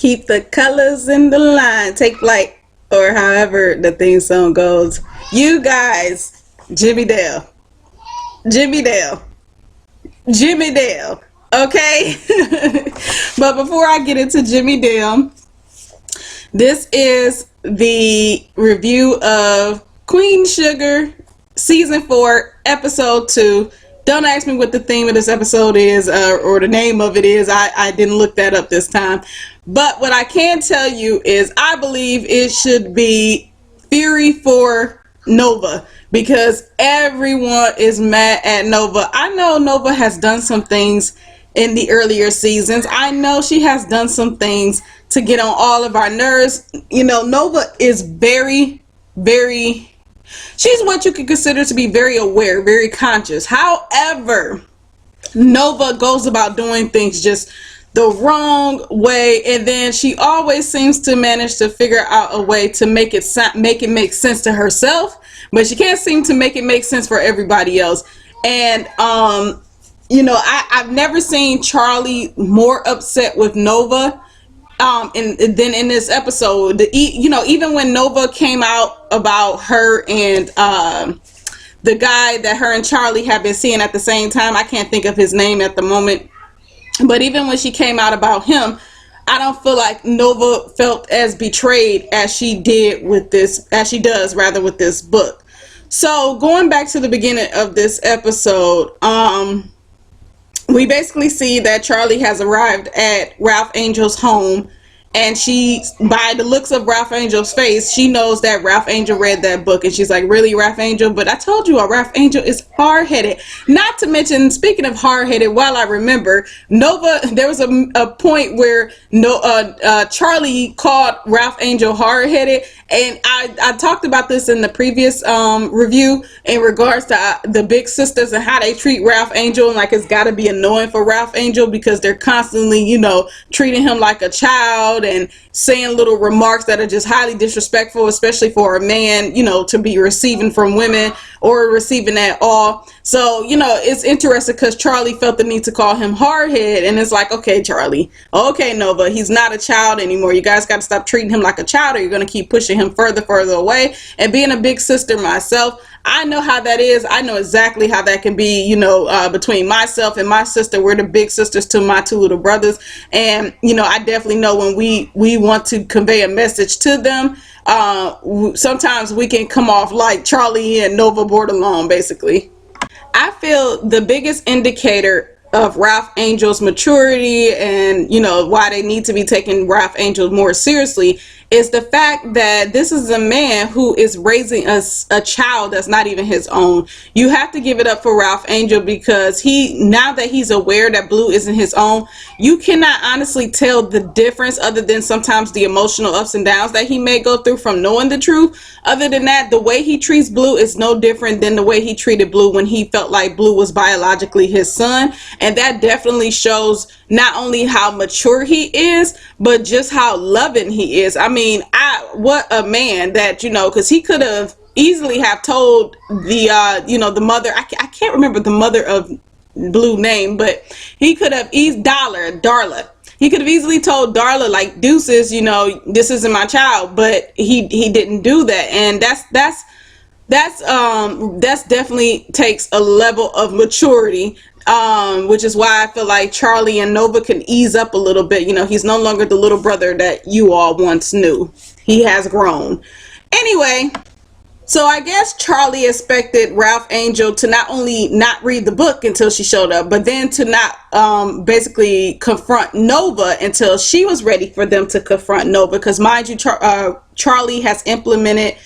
Keep the colors in the line. Take flight, or however the theme song goes. You guys, Jimmy Dale. Jimmy Dale. Jimmy Dale. Okay? But before I get into Jimmy Dale, this is the review of Queen Sugar Season 4, Episode 2. Don't ask me what the theme of this episode is or the name of it is. I didn't look that up this time. But what I can tell you is I believe it should be Fury for Nova, because everyone is mad at Nova. I know Nova has done some things in the earlier seasons. I know she has done some things to get on all of our nerves. You know, Nova is very, she's what you could consider to be very aware, very conscious. However, Nova goes about doing things just the wrong way, and then she always seems to manage to figure out a way to make it make sense to herself, but she can't seem to make it make sense for everybody else. And you know, I've never seen Charlie more upset with Nova than in this episode. You know, even when Nova came out about her and the guy that her and Charlie have been seeing at the same time, I can't think of his name at the moment, but even when she came out about him, I don't feel like Nova felt as betrayed as she did with this, as she does rather with this book. So going back to the beginning of this episode, we basically see that Charlie has arrived at Ralph Angel's home, and she, by the looks of Ralph Angel's face, she knows that Ralph Angel read that book, and she's like, really, Ralph Angel? But I told you, Ralph Angel is hard-headed. Not to mention, speaking of hard-headed, while I remember, Nova, there was a point where Charlie called Ralph Angel hard-headed, and I talked about this in the previous review in regards to the big sisters and how they treat Ralph Angel, and like it's got to be annoying for Ralph Angel because they're constantly, you know, treating him like a child and saying little remarks that are just highly disrespectful, especially for a man, you know, to be receiving from women or receiving at all. So, you know, it's interesting because Charlie felt the need to call him hardhead, and it's like, okay, Charlie, okay, Nova, he's not a child anymore. You guys got to stop treating him like a child, or you're going to keep pushing him further away. And being a big sister myself, I know how that is. I know exactly how that can be, you know, between myself and my sister. We're the big sisters to my two little brothers. And, you know, I definitely know when we want to convey a message to them, sometimes we can come off like Charlie and Nova borderline, basically. I feel the biggest indicator of Ralph Angel's maturity and, you know, why they need to be taking Ralph Angel more seriously is the fact that this is a man who is raising a child that's not even his own. You have to give it up for Ralph Angel, because now that he's aware that Blue isn't his own, you cannot honestly tell the difference, other than sometimes the emotional ups and downs that he may go through from knowing the truth. Other than that, the way he treats Blue is no different than the way he treated Blue when he felt like Blue was biologically his son. And that definitely shows not only how mature he is, but just how loving he is. I mean, what a man that, you know, because he could have easily have told the you know, the mother, I can't remember the mother of Blue name, but he could have Darla. He could have easily told Darla, like, deuces, you know, this isn't my child, but he didn't do that. And that's definitely takes a level of maturity, which is why I feel like Charlie and Nova can ease up a little bit. You know, he's no longer the little brother that you all once knew. He has grown. Anyway, so I guess Charlie expected Ralph Angel to not only not read the book until she showed up, but then to not basically confront Nova until she was ready for them to confront Nova. Because mind you, Charlie has implemented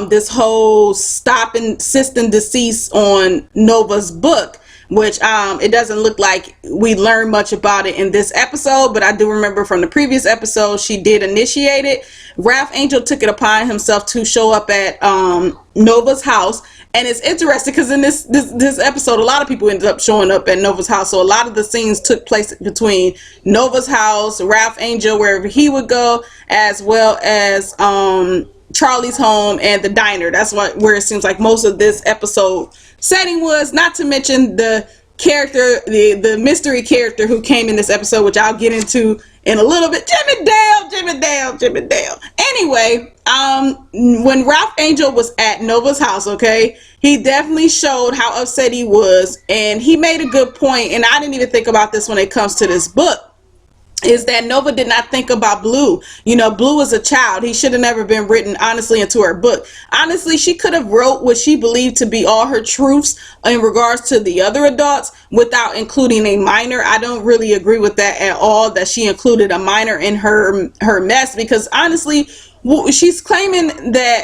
this whole stop and cease and desist on Nova's book, which it doesn't look like we learned much about it in this episode, but I do remember from the previous episode she did initiate it. Ralph Angel took it upon himself to show up at Nova's house, and it's interesting because in this episode a lot of people ended up showing up at Nova's house, so a lot of the scenes took place between Nova's house, Ralph Angel, wherever he would go, as well as Charlie's home and the diner. That's where it seems like most of this episode setting was, not to mention the character, the mystery character who came in this episode, which I'll get into in a little bit. Jimmy Dale, Jimmy Dale, Jimmy Dale. Anyway, when Ralph Angel was at Nova's house, okay, he definitely showed how upset he was, and he made a good point, and I didn't even think about this when it comes to this book, is that Nova did not think about Blue. You know, Blue was a child. He should have never been written, honestly, into her book. Honestly, she could have wrote what she believed to be all her truths in regards to the other adults without including a minor. I don't really agree with that at all, that she included a minor in her mess, because honestly, she's claiming that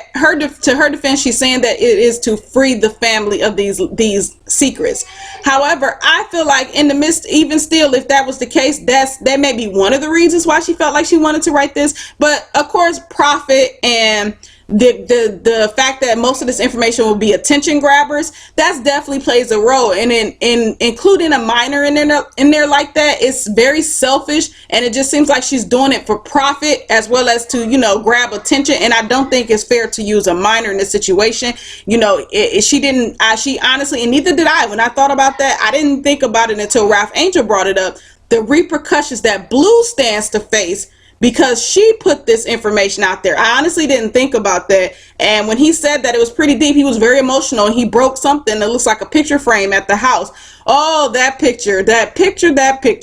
to her defense, she's saying that it is to free the family of these secrets. However, I feel like in the midst, even still, if that was the case, that may be one of the reasons why she felt like she wanted to write this. But of course, profit and the fact that most of this information will be attention grabbers, that's definitely plays a role. And in including a minor in there like that, it's very selfish, and it just seems like she's doing it for profit as well as to, you know, grab attention. And I don't think it's fair to use a minor in this situation. You know, she honestly, and neither did I, when I thought about that, I didn't think about it until Ralph Angel brought it up, the repercussions that Blue stands to face because she put this information out there. I honestly didn't think about that. And when he said that it was pretty deep, he was very emotional. He broke something that looks like a picture frame at the house. Oh, that picture.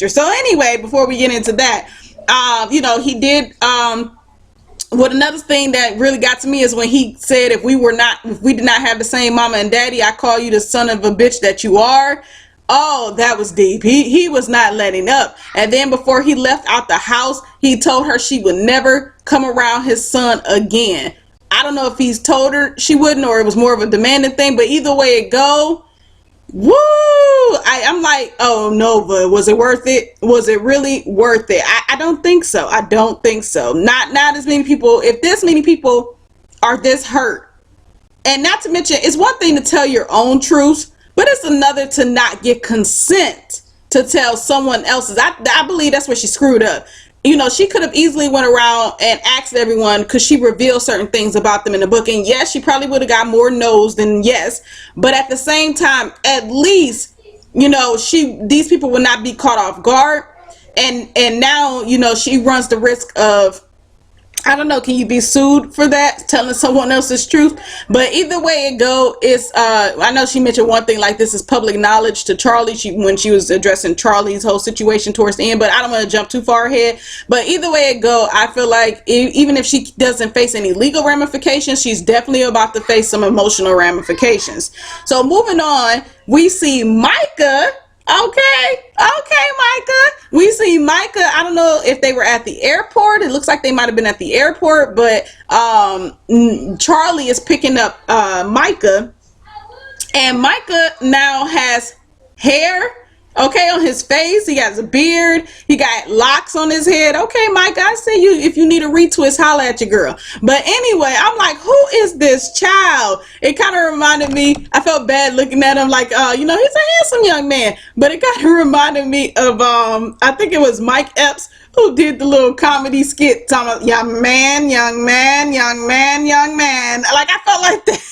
So anyway, before we get into that, you know, he did, what another thing that really got to me is when he said, if we did not have the same mama and daddy, I call you the son of a bitch that you are. Oh, that was deep. He was not letting up. And then before he left out the house, he told her she would never come around his son again. I don't know if he's told her she wouldn't, or it was more of a demanding thing, but either way it go, woo! I'm like, oh, Nova, was it worth it? Was it really worth it? I don't think so. I don't think so. Not as many people. If this many people are this hurt, and not to mention, it's one thing to tell your own truth, but it's another to not get consent to tell someone else's. I believe that's where she screwed up. You know, she could have easily went around and asked everyone, because she revealed certain things about them in the book. And yes, she probably would have got more no's than yes. But at the same time, at least, you know, these people would not be caught off guard. And now, you know, she runs the risk of, I don't know, can you be sued for that, telling someone else's truth? But either way it go, it's I know she mentioned one thing like this is public knowledge to Charlie, when she was addressing Charlie's whole situation towards the end, but I don't want to jump too far ahead. But either way it go, I feel like even if she doesn't face any legal ramifications, she's definitely about to face some emotional ramifications. So moving on, we see Micah. Okay, Micah. We see Micah. I don't know if they were at the airport. It looks like they might have been at the airport, but Charlie is picking up Micah, and Micah now has hair, okay, on his face. He has a beard. He got locks on his head. Okay, Micah, I see you. If you need a retwist, holla at your girl. But anyway, I'm like, who is this child? It kind of reminded me, I felt bad looking at him like, you know, he's a handsome young man. But it kind of reminded me of, I think it was Mike Epps who did the little comedy skit talking about young man, young man, young man, young man. Like, I felt like that.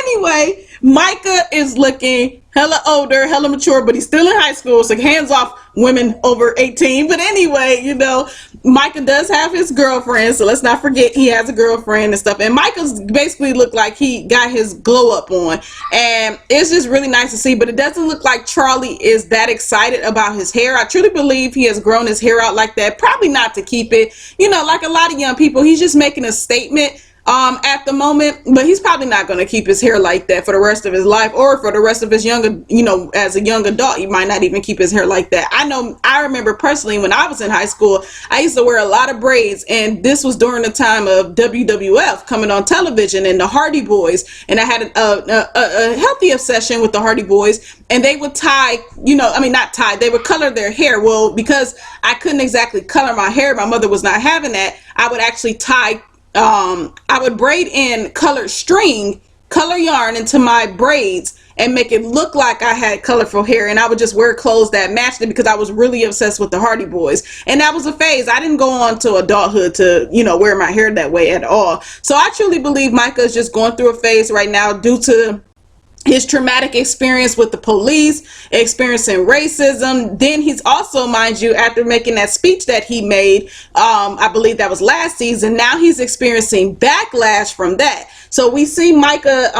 Anyway, Micah is looking hella older, hella mature, but he's still in high school, so hands off women over 18. But anyway, you know, Micah does have his girlfriend, so let's not forget he has a girlfriend and stuff. And Micah's basically looked like he got his glow up on, and it's just really nice to see. But it doesn't look like Charlie is that excited about his hair. I truly believe he has grown his hair out like that, probably not to keep it, you know, like a lot of young people. He's just making a statement at the moment, but he's probably not going to keep his hair like that for the rest of his life, or for the rest of his younger, you know, as a young adult, he might not even keep his hair like that. I remember personally when I was in high school, I used to wear a lot of braids, and this was during the time of WWF coming on television and the Hardy Boys, and I had a healthy obsession with the Hardy Boys, and they would tie, you know, I mean, not tie, they would color their hair. Well, because I couldn't exactly color my hair, my mother was not having that, I would actually tie, I would braid in colored string, color yarn into my braids, and make it look like I had colorful hair, and I would just wear clothes that matched it because I was really obsessed with the Hardy Boys. And that was a phase. I didn't go on to adulthood to, you know, wear my hair that way at all. So I truly believe Micah is just going through a phase right now due to his traumatic experience with the police, experiencing racism. Then he's also, mind you, after making that speech that he made, I believe that was last season, now he's experiencing backlash from that. So we see Micah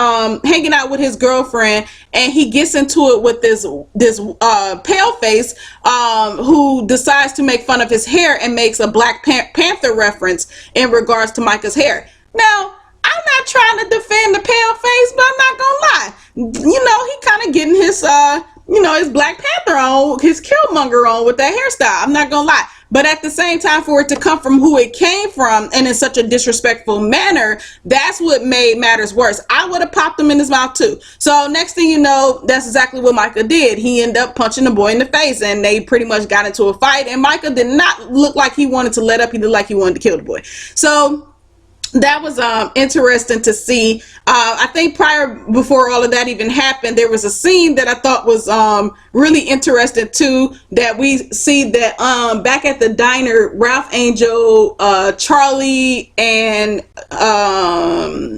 hanging out with his girlfriend, and he gets into it with this pale face who decides to make fun of his hair and makes a Black Panther reference in regards to Micah's hair. Now, I'm not trying to defend the pale face, but I'm not gonna lie. You know, he kind of getting his, his Black Panther on, his Killmonger on with that hairstyle. I'm not gonna lie. But at the same time, for it to come from who it came from and in such a disrespectful manner, that's what made matters worse. I would have popped him in his mouth too. So next thing you know, that's exactly what Micah did. He ended up punching the boy in the face, and they pretty much got into a fight. And Micah did not look like he wanted to let up. He looked like he wanted to kill the boy. So that was interesting to see. I think before all of that even happened, there was a scene that I thought was really interesting too, that we see that back at the diner, Ralph Angel, Charlie, and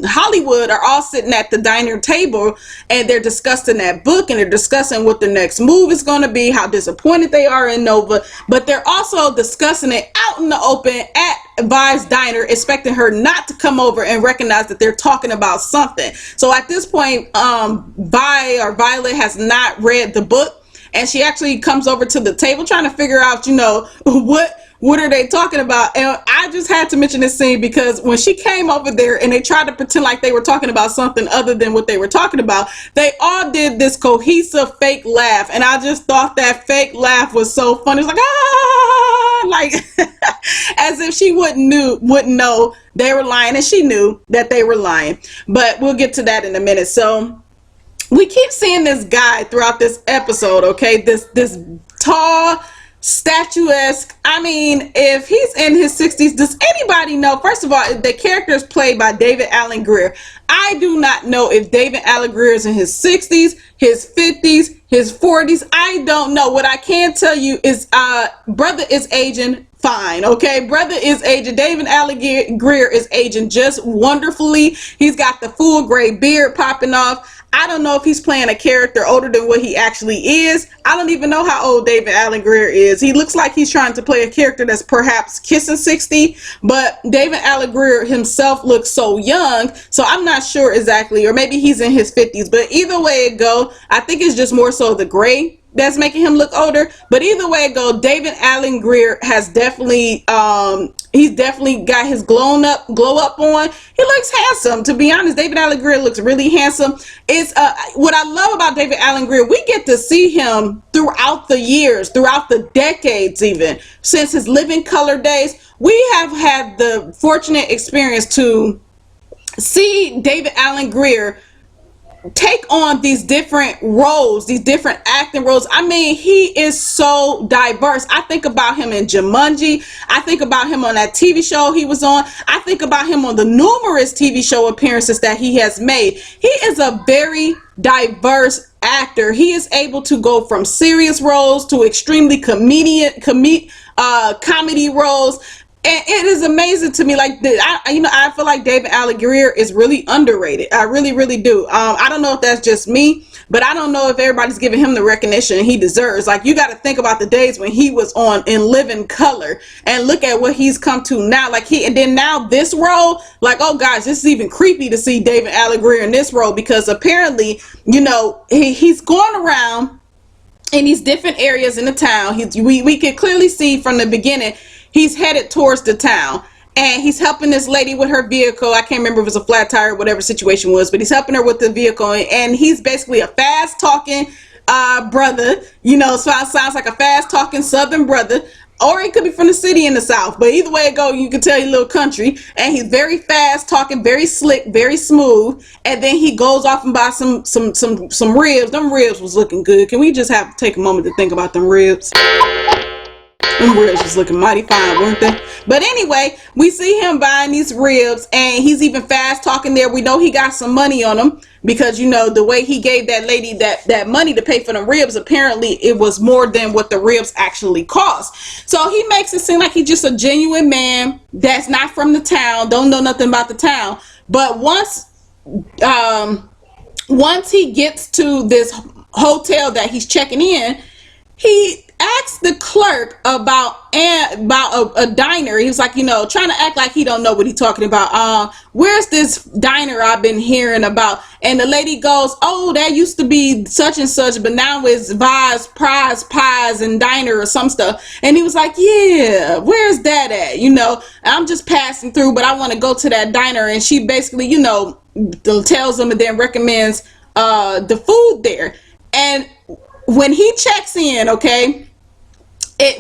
Hollywood are all sitting at the diner table, and they're discussing that book, and they're discussing what the next move is going to be, how disappointed they are in Nova, but they're also discussing it out in the open at Vi's diner, expecting her not to come over and recognize that they're talking about something. So at this point, Violet has not read the book, and she actually comes over to the table trying to figure out, what are they talking about. And I just had to mention this scene because when she came over there and they tried to pretend like they were talking about something other than what they were talking about, they all did this cohesive fake laugh, and I just thought that fake laugh was so funny. It's like, ah, like as if she wouldn't know they were lying, and she knew that they were lying. But we'll get to that in a minute. So we keep seeing this guy throughout this episode, okay? This tall, statuesque. I mean, if he's in his 60s, does anybody know? First of all, the character is played by David Alan Grier. I do not know if David Alan Grier is in his 60s, his 50s, his 40s. I don't know. What I can tell you is brother is aging fine, okay? Brother is aging. David Alan Grier is aging just wonderfully. He's got the full gray beard popping off. I don't know if he's playing a character older than what he actually is. I don't even know how old David Alan Grier is. He looks like he's trying to play a character that's perhaps kissing 60, but David Alan Grier himself looks so young, so I'm not sure exactly, or maybe he's in his 50s. But either way it go, I think it's just more so the gray that's making him look older. But either way it go, David Alan Grier has definitely he's definitely got his glow up on. He looks handsome, to be honest. David Alan Grier looks really handsome. It's what I love about David Alan Grier, we get to see him throughout the years, throughout the decades, even since his Living Color days. We have had the fortunate experience to see David Alan Grier take on these different roles, these different acting roles. I mean, he is so diverse. I think about him in Jumanji. I think about him on that TV show he was on. I think about him on the numerous TV show appearances that he has made. He is a very diverse actor. He is able to go from serious roles to extremely comedy roles. And it is amazing to me, like, I feel like David Alan Grier is really underrated. I really, really do. I don't know if that's just me, but I don't know if everybody's giving him the recognition he deserves. Like, you got to think about the days when he was on in Living Color, and look at what he's come to now. Like, and then now this role, like, oh gosh, this is even creepy to see David Alan Grier in this role, because apparently, he's going around in these different areas in the town. We can clearly see from the beginning he's headed towards the town, and he's helping this lady with her vehicle. I can't remember if it was a flat tire or whatever situation was, but he's helping her with the vehicle, and he's basically a fast talking brother, sounds like a fast talking Southern brother, or he could be from the city in the South, but either way it go, you can tell he's a little country, and he's very fast talking, very slick, very smooth. And then he goes off and buys some ribs. Them ribs was looking good. Can we just take a moment to think about them ribs? Them ribs was looking mighty fine, weren't they? But anyway, we see him buying these ribs, and he's even fast talking there. We know he got some money on him, because the way he gave that lady that money to pay for the ribs, apparently it was more than what the ribs actually cost. So he makes it seem like he's just a genuine man that's not from the town, don't know nothing about the town. But once once he gets to this hotel that he's checking in, he asked the clerk about a diner. He was like, trying to act like he don't know what he's talking about. Where's this diner I've been hearing about? And the lady goes, oh, that used to be such and such, but now it's Vi's Prize Pies and Diner or some stuff. And he was like, yeah, where's that at? I'm just passing through, but I want to go to that diner. And she basically, tells him and then recommends the food there. And when he checks in, okay,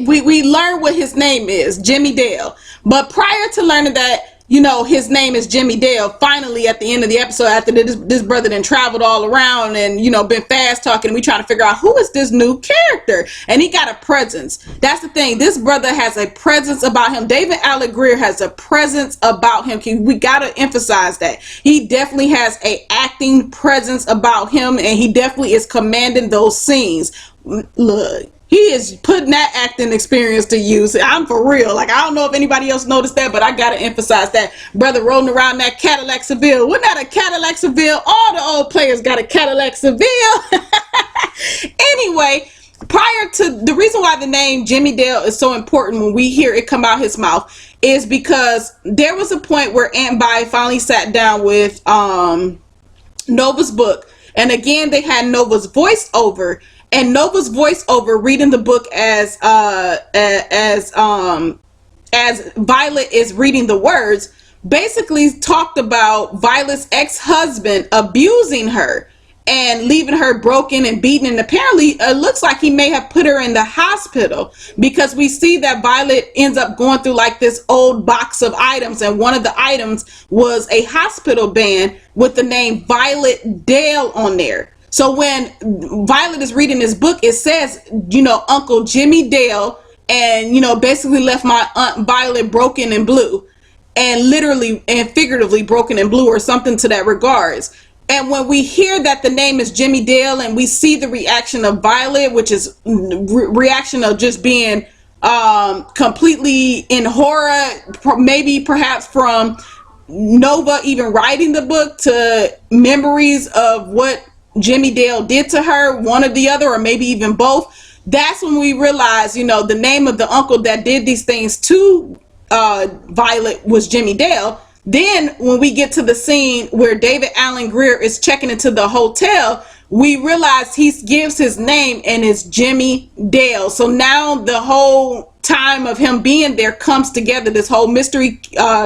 we learn what his name is, Jimmy Dale. But prior to learning that, his name is Jimmy Dale, finally at the end of the episode, after this brother then traveled all around and, been fast talking, we trying to figure out who is this new character. And he got a presence. That's the thing. This brother has a presence about him. David Allen Greer has a presence about him. We got to emphasize that. He definitely has a acting presence about him, and he definitely is commanding those scenes. Look, he is putting that acting experience to use. I'm for real. Like, I don't know if anybody else noticed that, but I got to emphasize that. Brother rolling around that Cadillac Seville. Wasn't that a Cadillac Seville? All the old players got a Cadillac Seville. Anyway, prior to the reason why the name Jimmy Dale is so important when we hear it come out his mouth is because there was a point where Aunt Vi finally sat down with Nova's book. And again, they had Nova's voiceover. And Nova's voiceover reading the book as Violet is reading the words, basically talked about Violet's ex-husband abusing her and leaving her broken and beaten. And apparently it looks like he may have put her in the hospital, because we see that Violet ends up going through like this old box of items, and one of the items was a hospital band with the name Violet Dale on there. So when Violet is reading this book, it says, Uncle Jimmy Dale, and, basically left my Aunt Violet broken and blue, and literally and figuratively broken and blue, or something to that regards. And when we hear that the name is Jimmy Dale, and we see the reaction of Violet, which is reaction of just being completely in horror, maybe perhaps from Nova even writing the book to memories of what Jimmy Dale did to her, one or the other, or maybe even both. That's when we realize, the name of the uncle that did these things to Violet was Jimmy Dale. Then when we get to the scene where David Allen Greer is checking into the hotel, we realize he gives his name and it's Jimmy Dale. So now the whole time of him being there comes together. This whole mystery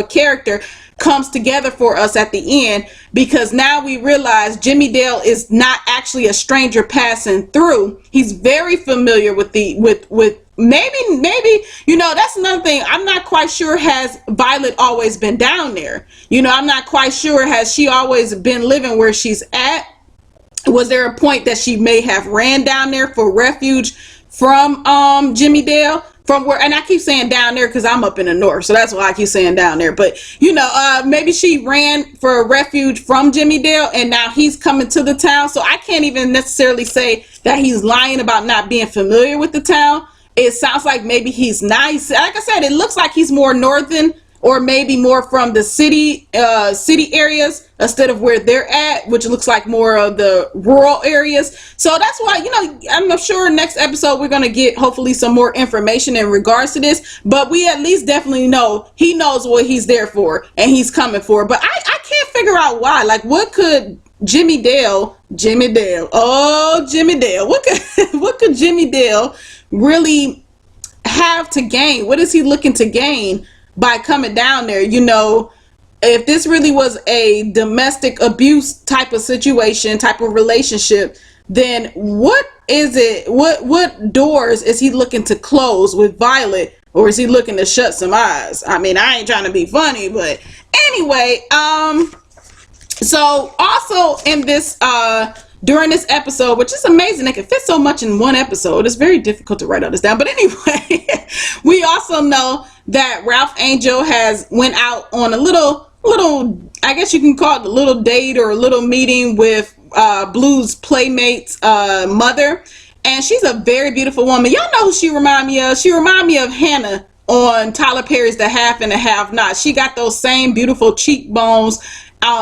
character comes together for us at the end, because now we realize Jimmy Dale is not actually a stranger passing through. He's very familiar with maybe that's another thing. I'm not quite sure, has Violet always been down there? I'm not quite sure, has she always been living where she's at? Was there a point that she may have ran down there for refuge from Jimmy Dale? From where, and I keep saying down there because I'm up in the north, so that's why I keep saying down there. But maybe she ran for a refuge from Jimmy Dale, and now he's coming to the town. So I can't even necessarily say that he's lying about not being familiar with the town. It sounds like maybe he's nice. Like I said, it looks like he's more northern, or maybe more from the city areas instead of where they're at, which looks like more of the rural areas. So that's why, I'm sure next episode we're going to get hopefully some more information in regards to this, but we at least definitely know he knows what he's there for and he's coming for. But I can't figure out why. Like, what could Jimmy Dale, what could Jimmy Dale really have to gain? What is he looking to gain by coming down there? If this really was a domestic abuse type of situation, type of relationship, then what is it? What doors is he looking to close with Violet, or is he looking to shut some eyes? I mean, I ain't trying to be funny, but anyway, so also in this during this episode, which is amazing, they can fit so much in one episode. It's very difficult to write all this down, but anyway, we also know that Ralph Angel has went out on a little, I guess you can call it a little date or a little meeting with Blue's playmate's mother, and she's a very beautiful woman. Y'all know who she remind me of? She remind me of Hannah on Tyler Perry's The Half and the Half Not. She got those same beautiful cheekbones.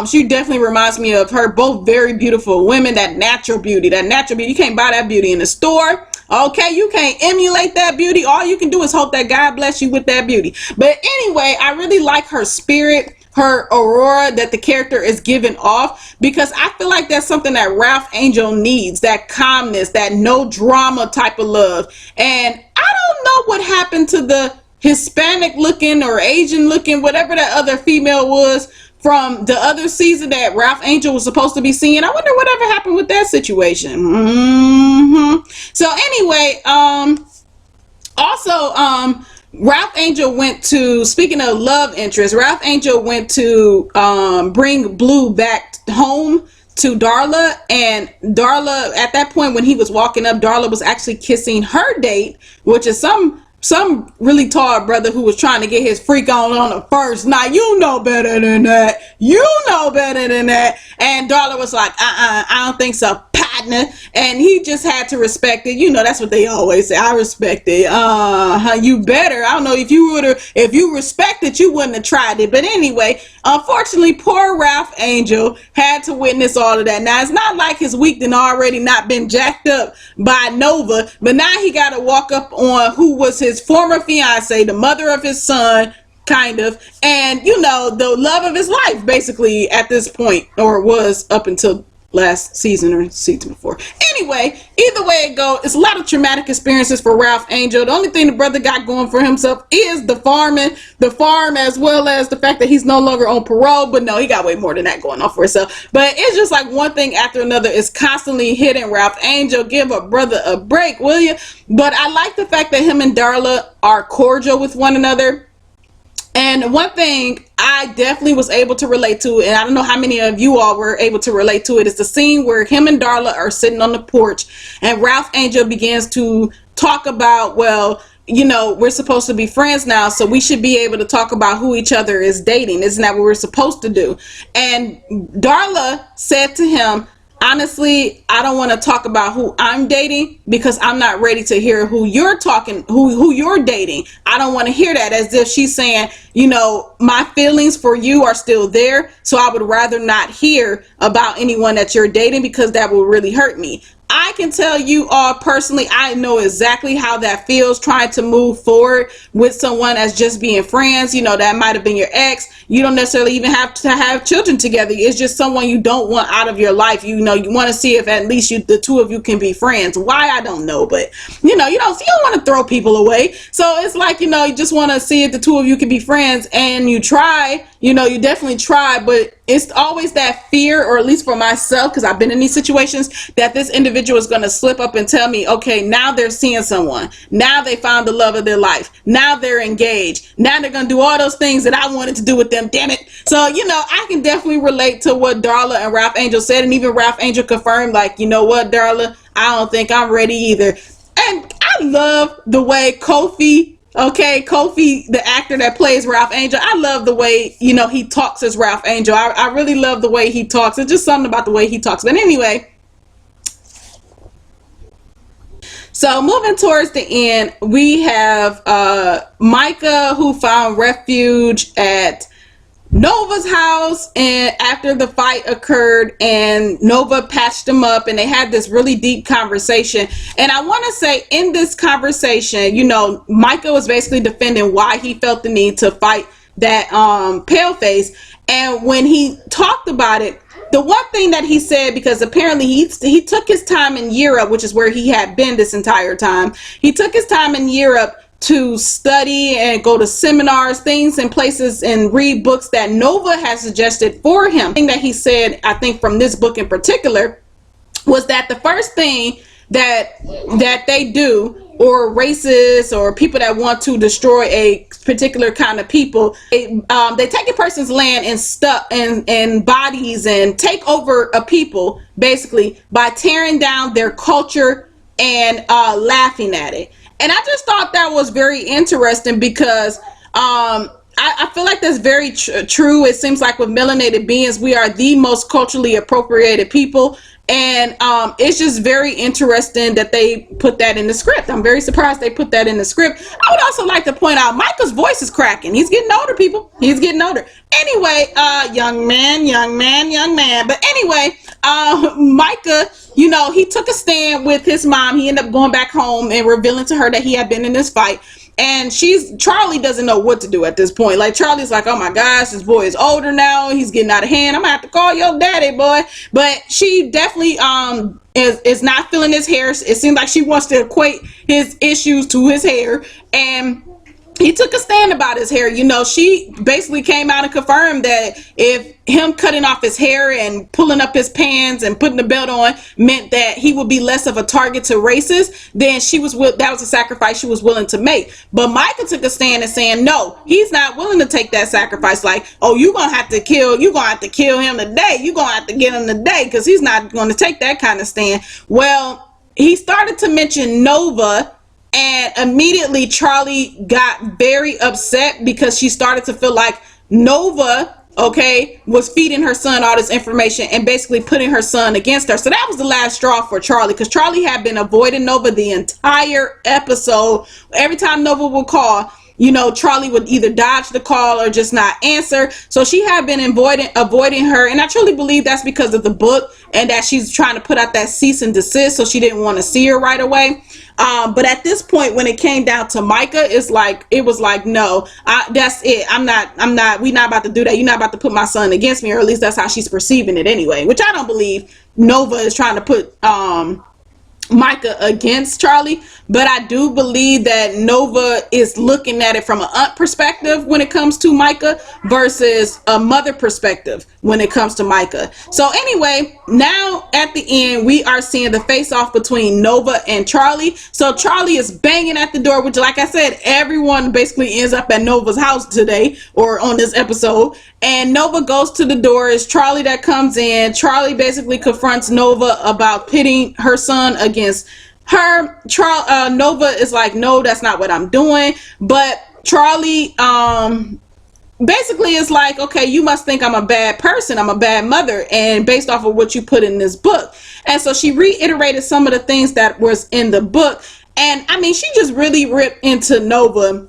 She definitely reminds me of her. Both very beautiful women. That natural beauty. That natural beauty. You can't buy that beauty in the store. Okay, you can't emulate that beauty. All you can do is hope that God bless you with that beauty. But anyway, I really like her spirit, her aurora that the character is giving off, because I feel like that's something that Ralph Angel needs, that calmness, that no drama type of love. And I don't know what happened to the Hispanic looking or Asian looking, whatever that other female was from the other season that Ralph Angel was supposed to be seeing. I wonder whatever happened with that situation. So anyway, also, Ralph Angel went to, speaking of love interest, Ralph Angel went to bring Blue back home to Darla. And Darla, at that point when he was walking up, Darla was actually kissing her date, which is some really tall brother who was trying to get his freak on the first night. You know better than that. You know better than that. And Darla was like, I don't think so, partner. And he just had to respect it. You know, that's what they always say. I respect it. You better. I don't know if you respect it, you wouldn't have tried it. But anyway, unfortunately, poor Ralph Angel had to witness all of that. Now, it's not like his week done already not been jacked up by Nova, but now he got to walk up on who was his former fiance, the mother of his son, kind of, and you know, the love of his life basically at this point, or was up until last season or season before. Anyway, either way it goes, it's a lot of traumatic experiences for Ralph Angel. The only thing the brother got going for himself is the farm, as well as the fact that he's no longer on parole. But no, he got way more than that going on for himself. But it's just like one thing after another is constantly hitting Ralph Angel. Give a brother a break, will you? But I like the fact that him and Darla are cordial with one another. And one thing I definitely was able to relate to, and I don't know how many of you all were able to relate to it, is the scene where him and Darla are sitting on the porch and Ralph Angel begins to talk about, well, you know, we're supposed to be friends now, so we should be able to talk about who each other is dating. Isn't that what we're supposed to do? And Darla said to him, honestly, I don't want to talk about who I'm dating because I'm not ready to hear who you're dating. I don't want to hear that, as if she's saying, you know, my feelings for you are still there, so I would rather not hear about anyone that you're dating because that will really hurt me. I can tell you all personally, I know exactly how that feels, trying to move forward with someone as just being friends. You know, that might have been your ex. You don't necessarily even have to have children together. It's just someone you don't want out of your life. You know, you want to see if at least the two of you can be friends. Why, I don't know, but you know, you don't want to throw people away. So it's like, you know, you just want to see if the two of you can be friends, and you try, you know, you definitely try, but it's always that fear, or at least for myself, because I've been in these situations, that this individual is going to slip up and tell me, okay, now they're seeing someone. Now they found the love of their life. Now they're engaged. Now they're going to do all those things that I wanted to do with them. Damn it. So, you know, I can definitely relate to what Darla and Ralph Angel said. And even Ralph Angel confirmed, like, you know what, Darla, I don't think I'm ready either. And I love the way Kofi, the actor that plays Ralph Angel, I love the way, you know, he talks as Ralph Angel. I really love the way he talks. It's just something about the way he talks. But anyway, so moving towards the end, we have Micah, who found refuge at Nova's house, and after the fight occurred, and Nova patched him up, and they had this really deep conversation. And I want to say, in this conversation, you know, Micah was basically defending why he felt the need to fight that paleface. And when he talked about it, the one thing that he said, because apparently he took his time in Europe, which is where he had been this entire time. He took his time in Europe to study and go to seminars, things and places, and read books that Nova has suggested for him. The thing that he said, I think from this book in particular, was that the first thing that they do, or racists or people that want to destroy a particular kind of people, they take a person's land and stuff and bodies and take over a people, basically by tearing down their culture and laughing at it. And I just thought that was very interesting, because I I feel like that's very true. It seems like with melanated beings, we are the most culturally appropriated people. And it's just very interesting that they put that in the script. I'm very surprised they put that in the script. I would also like to point out Micah's voice is cracking. He's getting older, people. He's getting older. Anyway, young man. But anyway, Micah, you know, he took a stand with his mom. He ended up going back home and revealing to her that he had been in this fight. And Charlie doesn't know what to do at this point. Like, Charlie's like, oh my gosh, this boy is older now. He's getting out of hand. I'm gonna have to call your daddy, boy. But she definitely is not feeling his hair. It seems like she wants to equate his issues to his hair. And he took a stand about his hair. You know, she basically came out and confirmed that if him cutting off his hair and pulling up his pants and putting the belt on meant that he would be less of a target to racists, then that was a sacrifice she was willing to make. But Micah took a stand and saying no, he's not willing to take that sacrifice. Like, oh, you're gonna have to kill him today. You're gonna have to get him today, because he's not going to take that kind of stand. Well, he started to mention Nova. And immediately Charlie got very upset because she started to feel like Nova, okay, was feeding her son all this information and basically putting her son against her. So that was the last straw for Charlie, because Charlie had been avoiding Nova the entire episode. Every time Nova would call, you know, Charlie would either dodge the call or just not answer. So she had been avoiding her. And I truly believe that's because of the book, and that she's trying to put out that cease and desist, so she didn't want to see her right away. But at this point, when it came down to Micah, it was like, no, that's it. We not about to do that. You're not about to put my son against me, or at least that's how she's perceiving it anyway, which I don't believe Nova is trying to put, Micah against Charlie, but I do believe that Nova is looking at it from an aunt perspective when it comes to Micah versus a mother perspective when it comes to Micah. So anyway, now at the end, we are seeing the face off between Nova and Charlie. So Charlie is banging at the door, which, like I said, everyone basically ends up at Nova's house today or on this episode. And Nova goes to the door. It's Charlie that comes in. Charlie basically confronts Nova about pitting her son against her. Nova is like, no, that's not what I'm doing. But Charlie basically is like, okay, you must think I'm a bad person. I'm a bad mother, and based off of what you put in this book. And so she reiterated some of the things that was in the book. And I mean, she just really ripped into Nova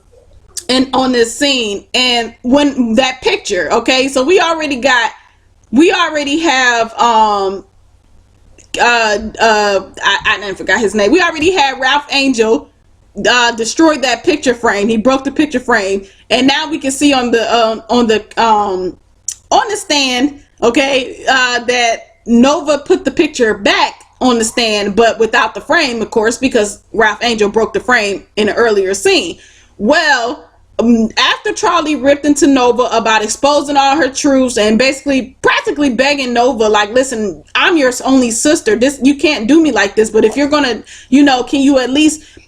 and on this scene. And when that picture, okay, so we already have I forgot his name. We already had Ralph Angel destroyed that picture frame. He broke the picture frame, and now we can see on the stand, okay, that Nova put the picture back on the stand, but without the frame, of course, because Ralph Angel broke the frame in an earlier scene. Well, after Charlie ripped into Nova about exposing all her truths and basically practically begging Nova, like, listen, I'm your only sister. You can't do me like this. But if you're gonna, you know, can you at least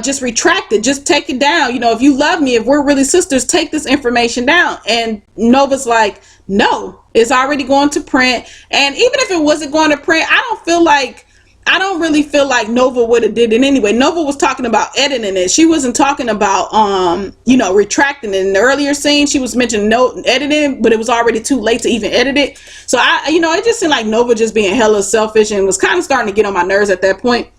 just retract it? Just take it down. You know, if you love me, if we're really sisters, take this information down. And Nova's like, no, it's already going to print. And even if it wasn't going to print, I don't really feel like Nova would have did it anyway. Nova was talking about editing it. She wasn't talking about, you know, retracting it. In the earlier scene, she was mentioning editing, but it was already too late to even edit it. So it just seemed like Nova just being hella selfish and was kind of starting to get on my nerves at that point.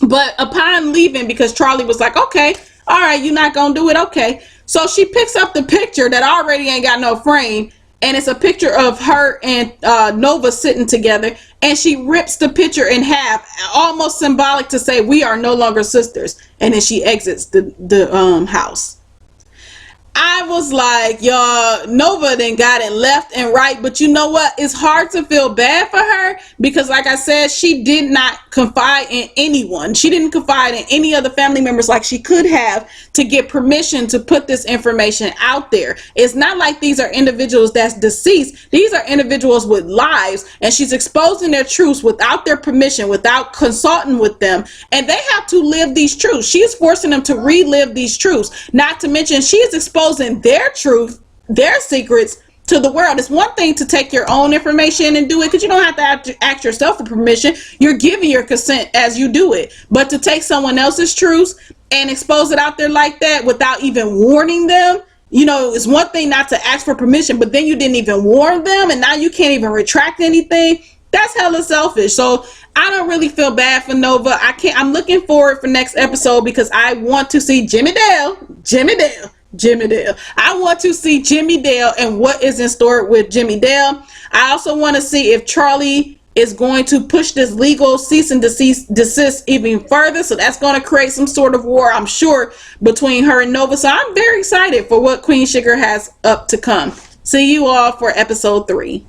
But upon leaving, because Charlie was like, okay, all right, you're not going to do it. Okay. So she picks up the picture that already ain't got no frame. And it's a picture of her and Nova sitting together, and she rips the picture in half, almost symbolic to say we are no longer sisters. And then she exits the house. I was like, y'all, Nova then got it left and right. But you know what? It's hard to feel bad for her because, like I said, she did not confide in anyone. She didn't confide in any other family members like she could have to get permission to put this information out there. It's not like these are individuals that's deceased. These are individuals with lives, and she's exposing their truths without their permission, without consulting with them. And they have to live these truths. She is forcing them to relive these truths. Not to mention, she is exposing their truth, their secrets to the world. It's one thing to take your own information and do it because you don't have to ask yourself for permission. You're giving your consent as you do it. But to take someone else's truths and expose it out there like that without even warning them, you know, it's one thing not to ask for permission, but then you didn't even warn them, and now you can't even retract anything. That's hella selfish. So I don't really feel bad for Nova. I'm looking forward for next episode because I want to see Jimmy Dale. I want to see Jimmy Dale and what is in store with Jimmy Dale. I also want to see if Charlie is going to push this legal cease and desist even further. So that's going to create some sort of war, I'm sure, between her and Nova. So I'm very excited for what Queen Sugar has up to come. See you all for episode 3.